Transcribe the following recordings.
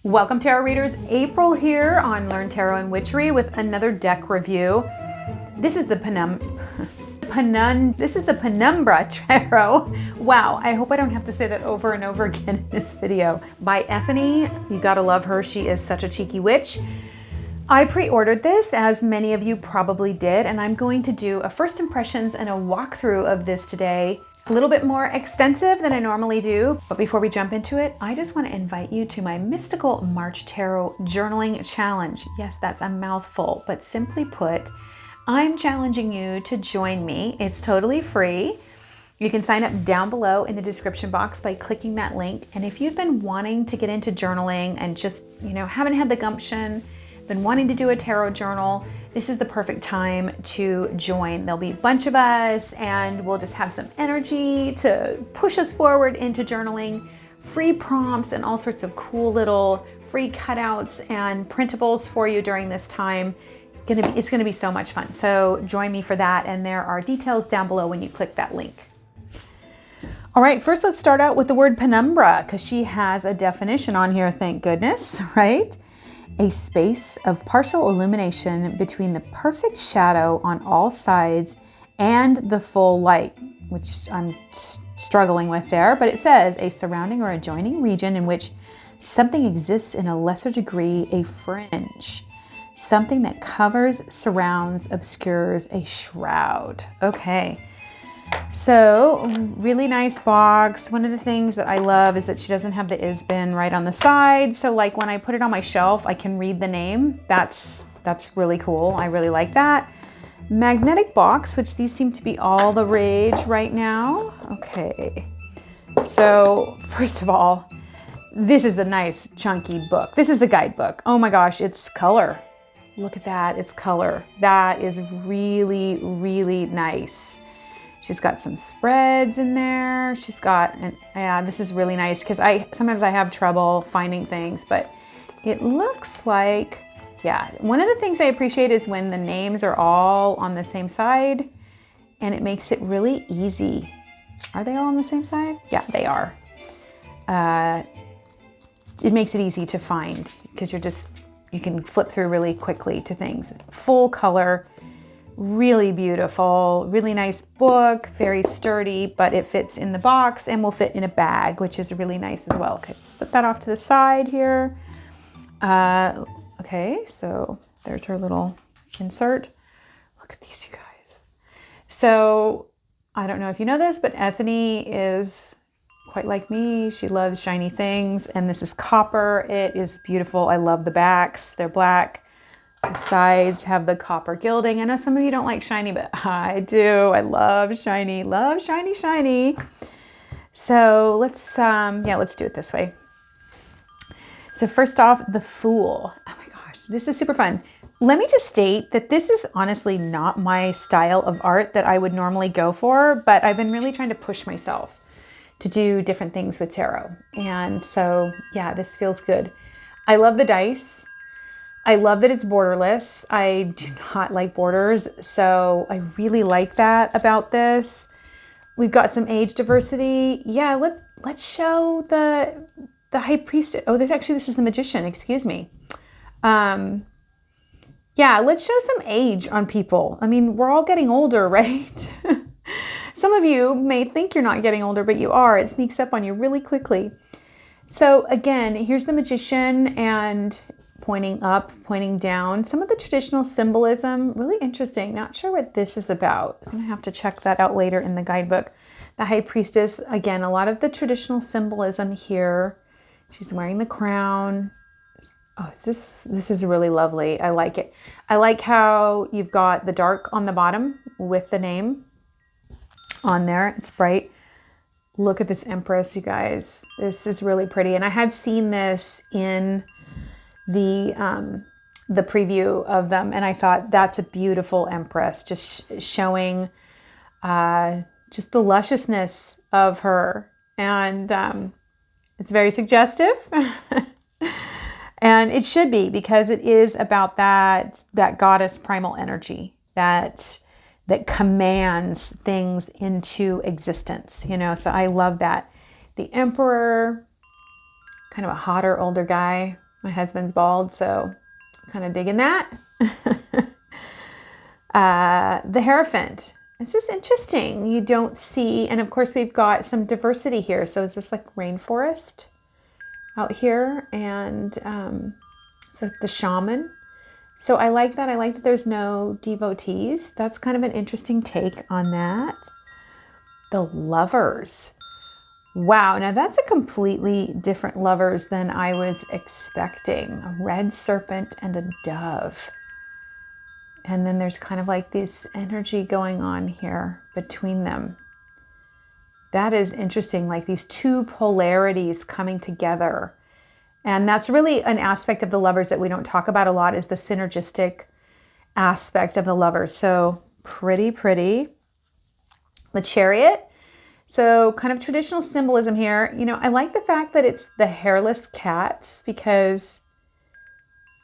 Welcome Tarot Readers, April here on Learn Tarot and Witchery with another deck review. This is the Penumbra Tarot. Wow, I hope I don't have to say that over and over again in this video. By Ethony. You gotta love her, she is such a cheeky witch. I pre-ordered this, as many of you probably did, and I'm going to do a first impressions and a walkthrough of this today. A little bit more extensive than I normally do, but before we jump into it, I just want to invite you to my Mystical March Tarot Journaling Challenge. Yes, that's a mouthful, but simply put, I'm challenging you to join me. It's totally free. You can sign up down below in the description box by clicking that link. And if you've been wanting to get into journaling and just, haven't had the gumption, been wanting to do a tarot journal, this is the perfect time to join. There'll be a bunch of us and we'll just have some energy to push us forward into journaling, free prompts and all sorts of cool little free cutouts and printables for you during this time. It's gonna be so much fun. So join me for that, and there are details down below when you click that link. All right, first let's start out with the word penumbra, because she has a definition on here, thank goodness, right? A space of partial illumination between the perfect shadow on all sides and the full light, which I'm struggling with there, but it says a surrounding or adjoining region in which something exists in a lesser degree, a fringe, something that covers, surrounds, obscures, a shroud. Okay. So really nice box. One of the things that I love is that she doesn't have the is bin right on the side. So like when I put it on my shelf, I can read the name. That's really cool. I really like that. Magnetic box, which these seem to be all the rage right now. Okay. So first of all, this is a nice chunky book. This is a guidebook. Oh my gosh, it's color. Look at that, it's color. That is really, really nice. She's got some spreads in there. She's got, this is really nice because sometimes I have trouble finding things, but it looks like, one of the things I appreciate is when the names are all on the same side, and it makes it really easy. Are they all on the same side? Yeah, they are. It makes it easy to find because you can flip through really quickly to things. Full color. Really beautiful, really nice book, very sturdy, but it fits in the box and will fit in a bag, which is really nice as well. Okay, let's put that off to the side here. Okay, so there's her little insert. Look at these, you guys. So I don't know if you know this, but Ethony is quite like me. She loves shiny things, and this is copper. It is beautiful. I love the backs. They're black. The sides have the copper gilding. I know some of you don't like shiny, but I do. I love shiny, shiny. So let's do it this way. So first off, the Fool. Oh my gosh, this is super fun. Let me just state that this is honestly not my style of art that I would normally go for, but I've been really trying to push myself to do different things with tarot. And so, this feels good. I love the dice. I love that it's borderless. I do not like borders, so I really like that about this. We've got some age diversity. Yeah, let's show the High Priestess. Oh, this is the Magician, excuse me. Let's show some age on people. I mean, we're all getting older, right? Some of you may think you're not getting older, but you are. It sneaks up on you really quickly. So again, here's the Magician, and pointing up, pointing down. Some of the traditional symbolism, really interesting. Not sure what this is about. I'm gonna have to check that out later in the guidebook. The High Priestess, again, a lot of the traditional symbolism here. She's wearing the crown. Oh, this is really lovely. I like it. I like how you've got the dark on the bottom with the name on there. It's bright. Look at this Empress, you guys. This is really pretty. And I had seen this in the preview of them, and I thought that's a beautiful Empress, just showing just the lusciousness of her, and it's very suggestive. And it should be, because it is about that goddess primal energy that commands things into existence, so I love that. The Emperor, kind of a hotter older guy. My husband's bald, so kind of digging that. The Hierophant. This is interesting. You don't see, and of course we've got some diversity here. So it's just like rainforest out here, and so the shaman. So I like that. I like that there's no devotees. That's kind of an interesting take on that. The Lovers. Wow, now that's a completely different Lovers than I was expecting. A red serpent and a dove. And then there's kind of like this energy going on here between them. That is interesting, like these two polarities coming together. And that's really an aspect of the Lovers that we don't talk about a lot, is the synergistic aspect of the Lovers. So pretty, pretty. The Chariot. So kind of traditional symbolism here. You know, I like the fact that it's the hairless cats because,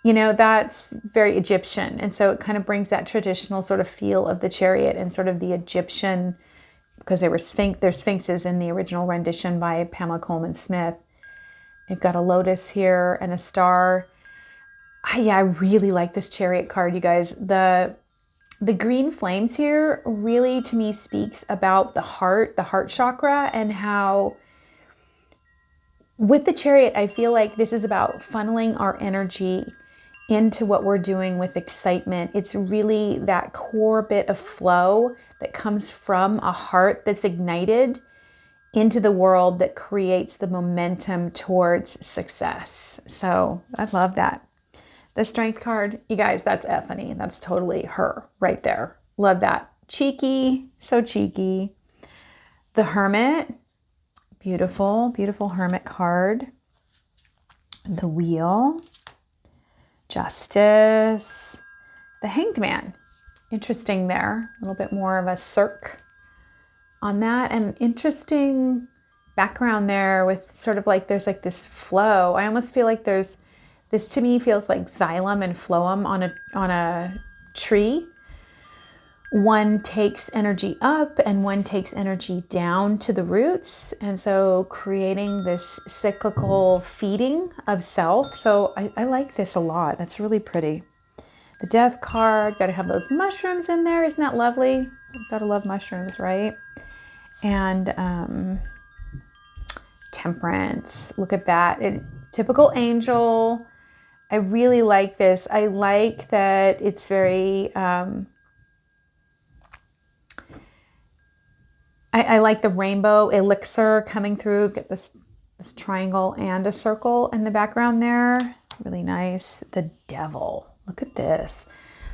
you know, that's very Egyptian. And so it kind of brings that traditional sort of feel of the Chariot and sort of the Egyptian, because they're sphinxes in the original rendition by Pamela Coleman Smith. You've got a lotus here and a star. Yeah, I really like this Chariot card, you guys. The green flames here really, to me, speaks about the heart chakra, and how with the Chariot, I feel like this is about funneling our energy into what we're doing with excitement. It's really that core bit of flow that comes from a heart that's ignited into the world that creates the momentum towards success. So I love that. The Strength card, you guys, that's Ethony. That's totally her right there. Love that. Cheeky, so cheeky. The Hermit, beautiful, beautiful Hermit card. The Wheel, Justice. The Hanged Man, interesting there. A little bit more of a cirque on that, and interesting background there with sort of like there's like this flow. I almost feel like there's this, to me, feels like xylem and phloem on a tree. One takes energy up and one takes energy down to the roots, and so creating this cyclical feeding of self. So I like this a lot. That's really pretty. The Death card, got to have those mushrooms in there. Isn't that lovely? Gotta love mushrooms, right? And Temperance, look at that. Typical angel. I really like this. I like that it's very, I like the rainbow elixir coming through. Get this triangle and a circle in the background there. Really nice. The Devil, look at this.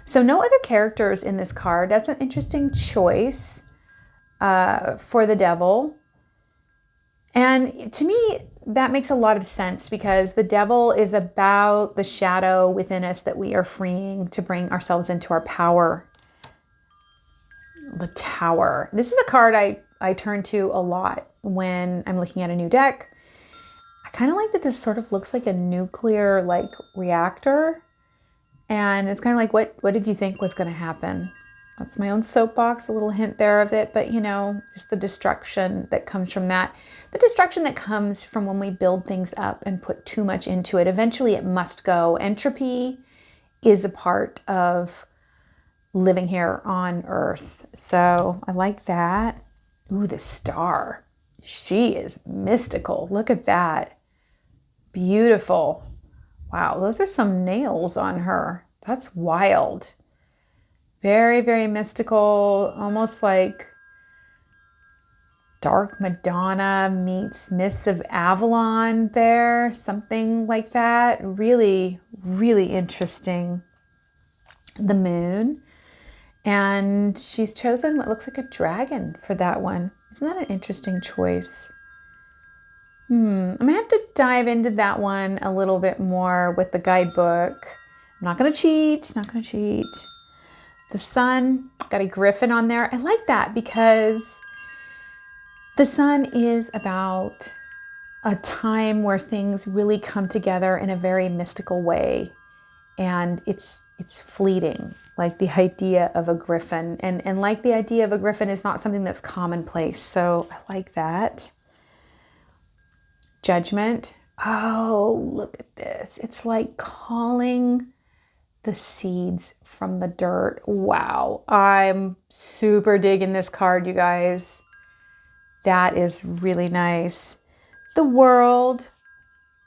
So no other characters in this card. That's an interesting choice for the Devil. And to me, that makes a lot of sense, because the Devil is about the shadow within us that we are freeing to bring ourselves into our power. The Tower. This is a card I turn to a lot when I'm looking at a new deck. I kind of like that this sort of looks like a nuclear reactor. And it's kind of like, what did you think was going to happen? That's my own soapbox, a little hint there of it, but you know, just the destruction that comes from that. The destruction that comes from when we build things up and put too much into it. Eventually it must go. Entropy is a part of living here on Earth. So I like that. Ooh, the Star. She is mystical. Look at that. Beautiful. Wow, those are some nails on her. That's wild. Very, very mystical, almost like Dark Madonna meets Mists of Avalon there, something like that. Really, really interesting. The Moon. And she's chosen what looks like a dragon for that one. Isn't that an interesting choice? I'm gonna have to dive into that one a little bit more with the guidebook. I'm not gonna cheat, not gonna cheat. The Sun, got a griffin on there. I like that because the Sun is about a time where things really come together in a very mystical way. And it's fleeting, like the idea of a griffin. And like the idea of a griffin is not something that's commonplace. So I like that. Judgment. Oh, look at this. It's like calling the seeds from the dirt. Wow. I'm super digging this card, you guys. That is really nice. The World.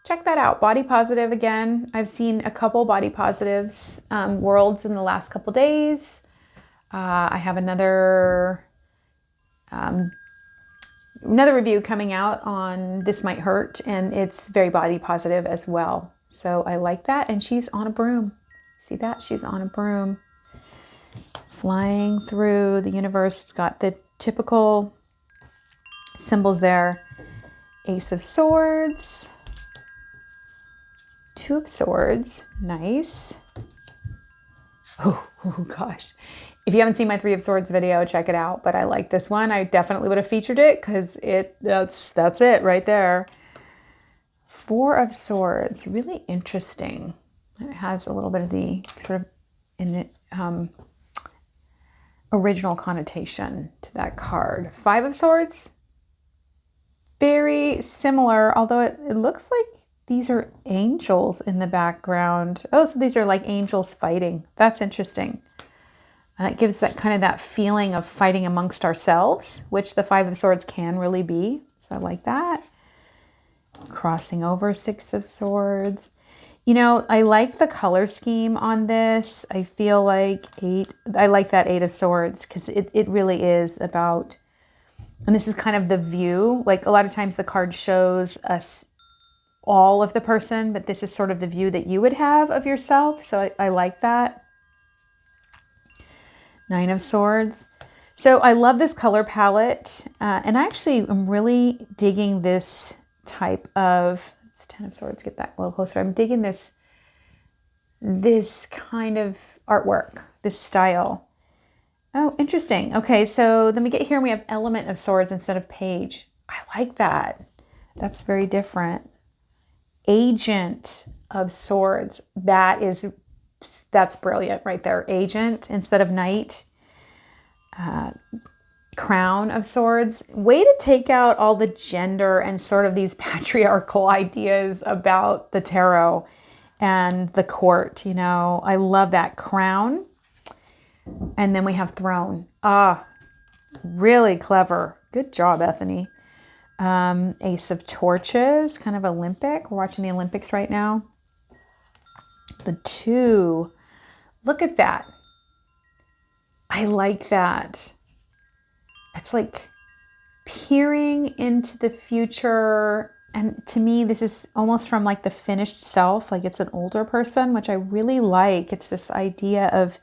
Check that out. Body positive again. I've seen a couple body positives worlds in the last couple days. I have another review coming out on This Might Hurt, and it's very body positive as well. So I like that. And she's on a broom. See that? She's on a broom. Flying through the universe. It's got the typical symbols there. Ace of Swords. Two of Swords. Nice. Oh gosh. If you haven't seen my Three of Swords video, check it out. But I like this one. I definitely would have featured it because that's it right there. Four of Swords. Really interesting. It has a little bit of the sort of original connotation to that card. Five of Swords. Very similar, although it looks like these are angels in the background. Oh, so these are like angels fighting. That's interesting. It gives that kind of that feeling of fighting amongst ourselves, which the Five of Swords can really be. So I like that. Crossing over, Six of Swords. You know, I like the color scheme on this. I feel like I like that Eight of Swords because it really is about, and this is kind of the view. Like a lot of times the card shows us all of the person, but this is sort of the view that you would have of yourself. So I like that. Nine of Swords. So I love this color palette. And I actually am really digging this type of, it's Ten of Swords, get that a little closer. I'm digging this kind of artwork, this style. Oh, interesting. Okay, so then we get here and we have Element of Swords instead of Page. I like that. That's very different. Agent of Swords. That's brilliant right there. Agent instead of Knight. Crown of Swords. Way to take out all the gender and sort of these patriarchal ideas about the tarot and the court. You know, I love that. Crown. And then we have Throne. Really clever. Good job, Ethony. Ace of Torches, kind of Olympic. We're watching the Olympics right now. The Two. Look at that. I like that. It's like peering into the future. And to me, this is almost from like the finished self. Like it's an older person, which I really like. It's this idea of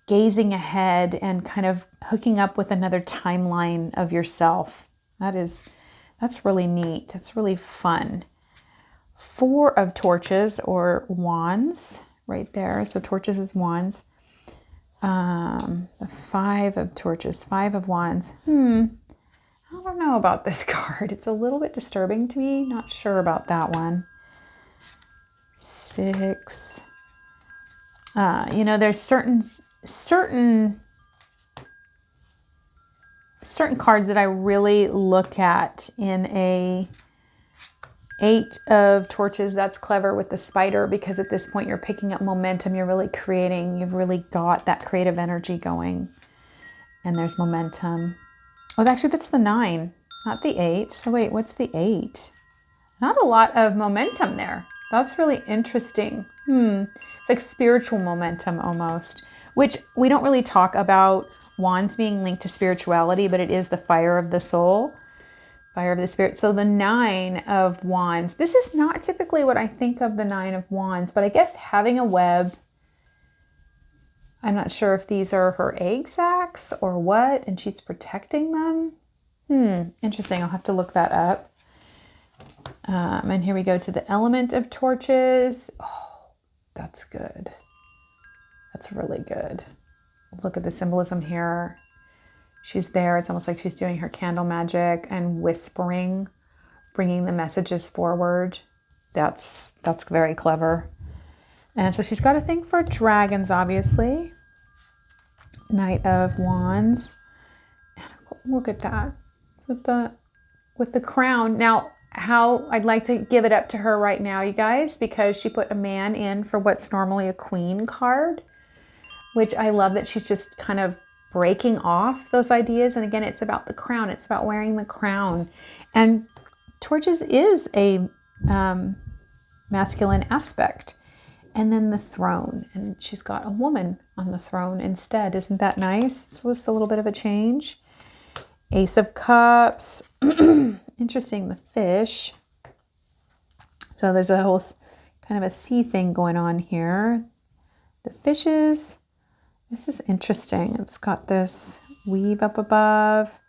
gazing ahead and kind of hooking up with another timeline of yourself. That's really neat. That's really fun. Four of Torches or Wands right there. So Torches is Wands. The Five of Torches, Five of Wands. I don't know about this card. It's a little bit disturbing to me. Not sure about that one. Six. You know, there's certain cards that I really look at in a Eight of Torches. That's clever with the spider because at this point you're picking up momentum. You're really creating. You've really got that creative energy going. And there's momentum. Oh, actually that's the 9, not the 8. So wait, what's the 8? Not a lot of momentum there. That's really interesting. It's like spiritual momentum almost, which we don't really talk about wands being linked to spirituality, but it is the fire of the soul. Fire of the Spirit. So the 9 of Wands. This is not typically what I think of the 9 of Wands, but I guess having a web. I'm not sure if these are her egg sacs or what, and she's protecting them. Interesting. I'll have to look that up. And here we go to the Element of Torches. Oh, that's good. That's really good. Look at the symbolism here. She's there. It's almost like she's doing her candle magic and whispering, bringing the messages forward. That's very clever. And so she's got a thing for dragons, obviously. Knight of Wands. And look at that with the crown. Now, how I'd like to give it up to her right now, you guys, because she put a man in for what's normally a queen card, which I love that she's just kind of breaking off those ideas. And again, it's about the crown. It's about wearing the crown. And torches is a masculine aspect. And then the throne. And she's got a woman on the throne instead. Isn't that nice? It's just a little bit of a change. Ace of Cups. Interesting, the fish. So there's a whole kind of a sea thing going on here. The fishes. This is interesting. It's got this weave up above.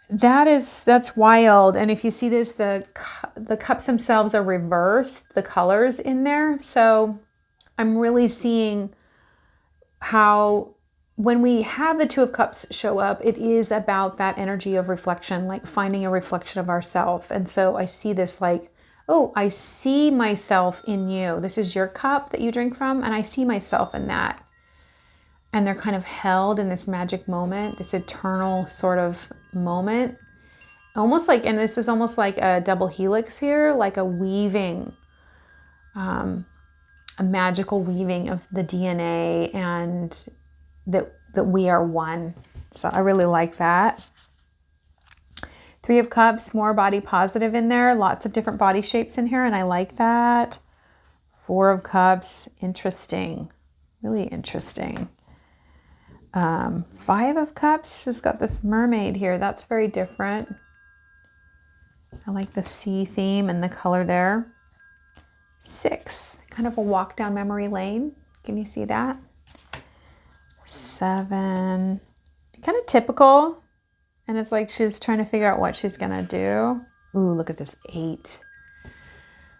That's wild. And if you see this, the cups themselves are reversed, the colors in there. So I'm really seeing how when we have the Two of Cups show up, it is about that energy of reflection, like finding a reflection of ourselves. And so I see this like, oh, I see myself in you. This is your cup that you drink from, and I see myself in that. And they're kind of held in this magic moment, this eternal sort of moment. Almost like, and this is almost like a double helix here, like a weaving, a magical weaving of the DNA, and that we are one. So I really like that. Three of Cups, more body positive in there. Lots of different body shapes in here, and I like that. Four of Cups, interesting. Really interesting. Five of Cups has got this mermaid here. That's very different. I like the sea theme and the color there. Six, kind of a walk down memory lane. Can you see that? Seven, kind of typical. And it's like she's trying to figure out what she's going to do. Ooh, look at this 8.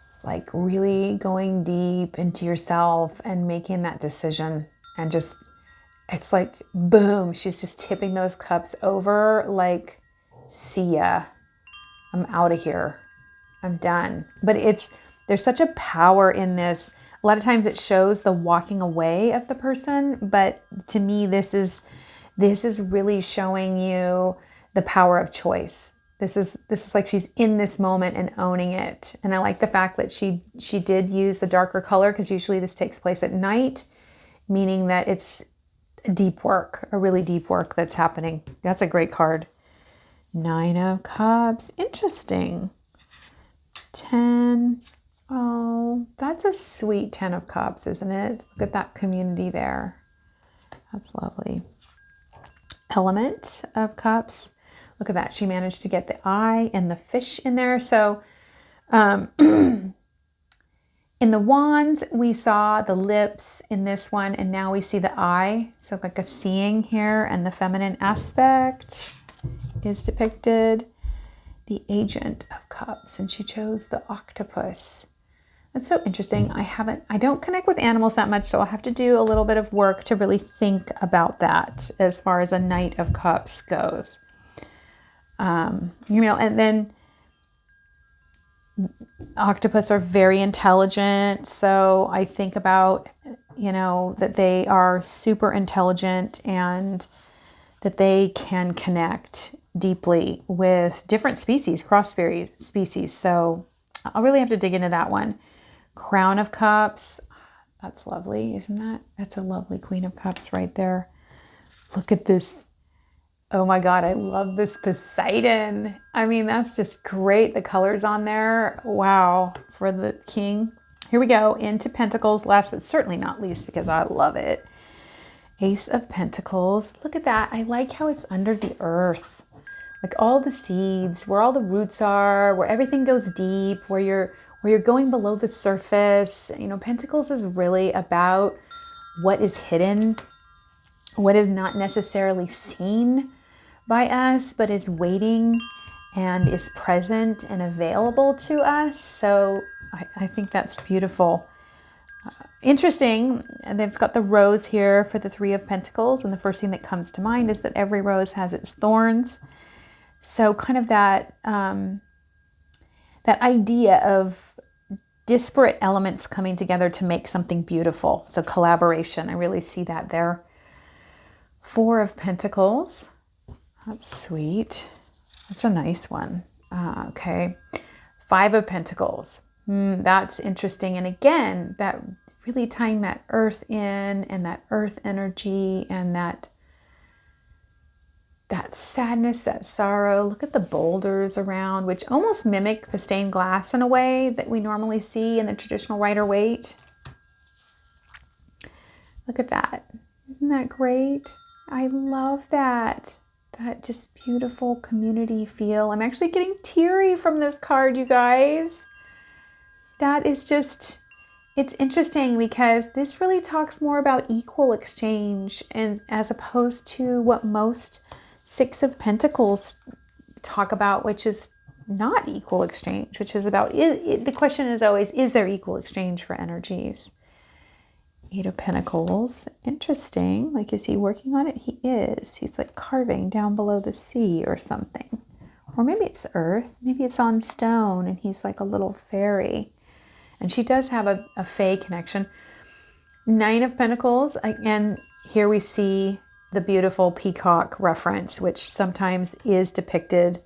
It's like really going deep into yourself and making that decision. And just, it's like, boom, she's just tipping those cups over like, see ya. I'm out of here. I'm done. But there's such a power in this. A lot of times it shows the walking away of the person, but to me, this is really showing you the power of choice. This is like she's in this moment and owning it. And I like the fact that she did use the darker color, because usually this takes place at night, meaning that it's deep work, a really deep work that's happening. That's a great card. 9 of Cups, interesting. 10. Oh, that's a sweet 10 of Cups, isn't it? Look at that community there. That's lovely. Element of Cups. Look at that. She managed to get the eye and the fish in there. So in the wands, we saw the lips in this one, and now we see the eye. So like a seeing here, and the feminine aspect is depicted. The Agent of Cups, and she chose the octopus. That's so interesting. I don't connect with animals that much, so I'll have to do a little bit of work to really think about that as far as a Knight of Cups goes. And then octopus are very intelligent. So I think about, that they are super intelligent and that they can connect deeply with different species, cross species. So I'll really have to dig into that one. Crown of Cups. That's lovely, isn't that? That's a lovely Queen of Cups right there. Look at this. Oh my God, I love this Poseidon. I mean, that's just great. The colors on there. Wow, for the king. Here we go into Pentacles, last but certainly not least, because I love it. Ace of Pentacles. Look at that. I like how it's under the earth. Like all the seeds, where all the roots are, where everything goes deep, where you're going below the surface. Pentacles is really about what is hidden, what is not necessarily seen by us, but is waiting and is present and available to us. So I think that's beautiful. Interesting, and they've got the rose here for the Three of Pentacles, and the first thing that comes to mind is that every rose has its thorns. So kind of that that idea of disparate elements coming together to make something beautiful. So collaboration, I really see that there. Four of Pentacles. That's sweet. That's a nice one. Okay. Five of Pentacles. That's interesting. And again, that really tying that earth in and that earth energy and that sadness, that sorrow. Look at the boulders around, which almost mimic the stained glass in a way that we normally see in the traditional Rider-Waite. Look at that. Isn't that great? I love that. That just beautiful community feel. I'm actually getting teary from this card, you guys. That is just, it's interesting because this really talks more about equal exchange, and as opposed to what most Six of Pentacles talk about, which is not equal exchange, which is about, the question is always, is there equal exchange for energies? Eight of Pentacles. Interesting. Like, is he working on it? He is. He's like carving down below the sea or something. Or maybe it's earth. Maybe it's on stone and he's like a little fairy. And she does have a fae connection. Nine of Pentacles. Again, here we see the beautiful peacock reference, which sometimes is depicted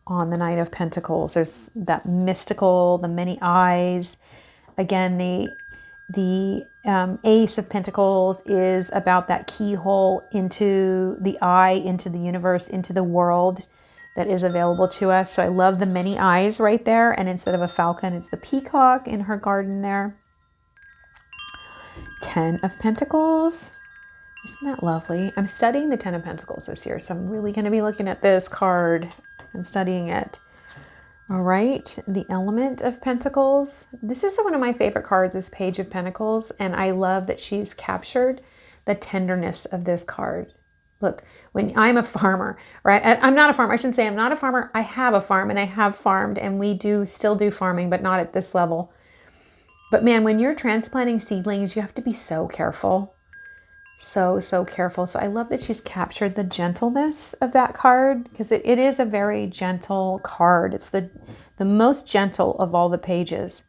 on the Nine of Pentacles. There's that mystical, the many eyes. Again, the Ace of Pentacles is about that keyhole into the eye, into the universe, into the world that is available to us. So I love the many eyes right there. And instead of a falcon, it's the peacock in her garden there. 10 of Pentacles. Isn't that lovely? I'm studying the 10 of Pentacles this year, so I'm really going to be looking at this card and studying it. All right, the Element of Pentacles. This is one of my favorite cards, this Page of Pentacles, and I love that she's captured the tenderness of this card. Look, when I'm a farmer, right? I'm not a farmer. I shouldn't say I'm not a farmer. I have a farm and I have farmed, and we still do farming, but not at this level. But man, when you're transplanting seedlings, you have to be so careful. So careful. So I love that she's captured the gentleness of that card, because it is a very gentle card. It's the most gentle of all the pages.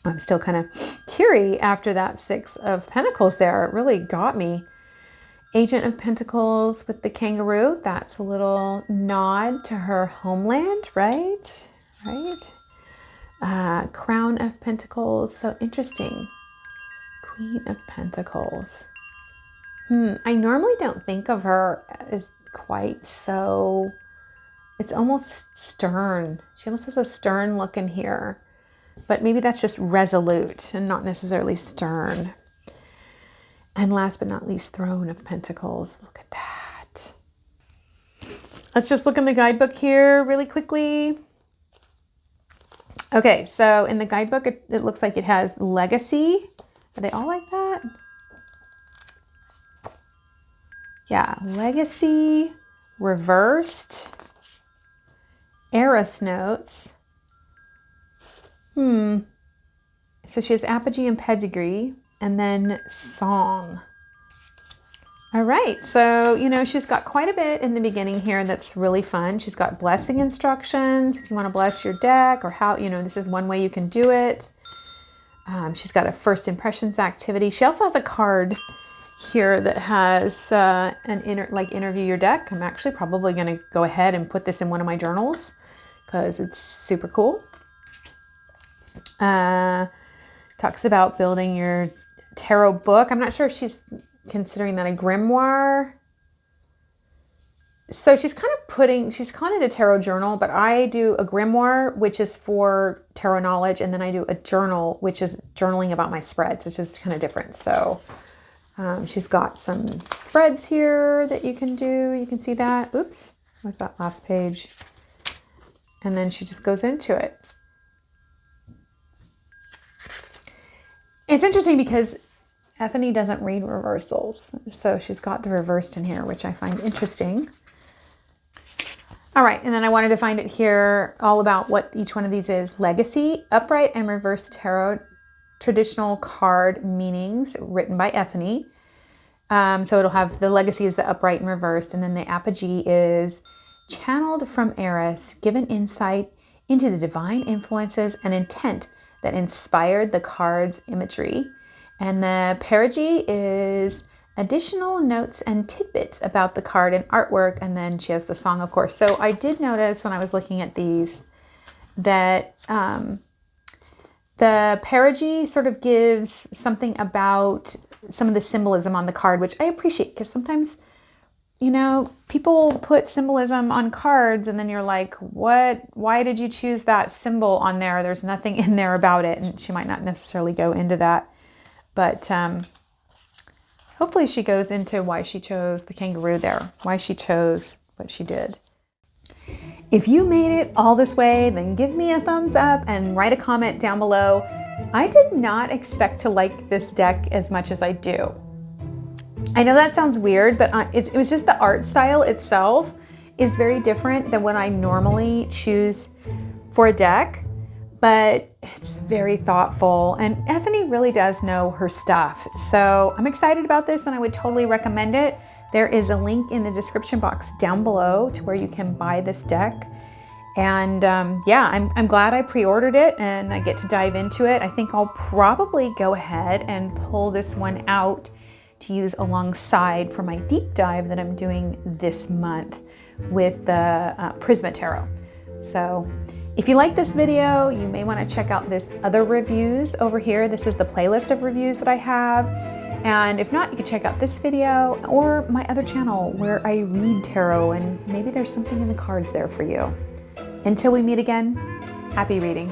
I'm still kind of teary after that Six of Pentacles there. It really got me. Agent of Pentacles with the kangaroo. That's a little nod to her homeland, right? Right. Crown of Pentacles. So interesting. Queen of Pentacles. I normally don't think of her as quite so, it's almost stern. She almost has a stern look in here, but maybe that's just resolute and not necessarily stern. And last but not least, Throne of Pentacles. Look at that. Let's just look in the guidebook here really quickly. Okay, so in the guidebook, it looks like it has legacy. Are they all like that? Yeah, legacy, reversed, Eris notes. So she has apogee and pedigree, and then song. All right, so, she's got quite a bit in the beginning here that's really fun. She's got blessing instructions if you want to bless your deck, or how, this is one way you can do it. She's got a first impressions activity. She also has a card here that has interview your deck. I'm actually probably going to go ahead and put this in one of my journals because it's super cool. Talks about building your tarot book. I'm not sure if she's considering that a grimoire. So she's calling it a tarot journal, but I do a grimoire, which is for tarot knowledge, and then I do a journal, which is journaling about my spreads, which is kind of different. So she's got some spreads here that you can do. You can see that. Oops, what's that last page? And then she just goes into it. It's interesting because Ethony doesn't read reversals, so she's got the reversed in here, which I find interesting. All right, and then I wanted to find it here all about what each one of these is. Legacy, upright and reverse tarot, traditional card meanings written by Ethony. So it'll have the legacy is the upright and reversed, and then the apogee is channeled from Eris, given insight into the divine influences and intent that inspired the card's imagery. And the perigee is additional notes and tidbits about the card and artwork, and then she has the song, of course. So I did notice when I was looking at these that the perigee sort of gives something about some of the symbolism on the card, which I appreciate, because sometimes, you know, people put symbolism on cards and then you're like, what? Why did you choose that symbol on there? There's nothing in there about it. And she might not necessarily go into that. But hopefully she goes into why she chose the kangaroo there, why she chose what she did. If you made it all this way, then give me a thumbs up and write a comment down below. I did not expect to like this deck as much as I do. I know that sounds weird, but it was just the art style itself is very different than what I normally choose for a deck, but it's very thoughtful, and Ethony really does know her stuff. So I'm excited about this, and I would totally recommend it. There is a link in the description box down below to where you can buy this deck. And yeah, I'm glad I pre-ordered it and I get to dive into it. I think I'll probably go ahead and pull this one out to use alongside for my deep dive that I'm doing this month with the Prisma Tarot. So if you like this video, you may want to check out this other reviews over here. This is the playlist of reviews that I have. And if not, you can check out this video or my other channel where I read tarot, and maybe there's something in the cards there for you. Until we meet again, happy reading.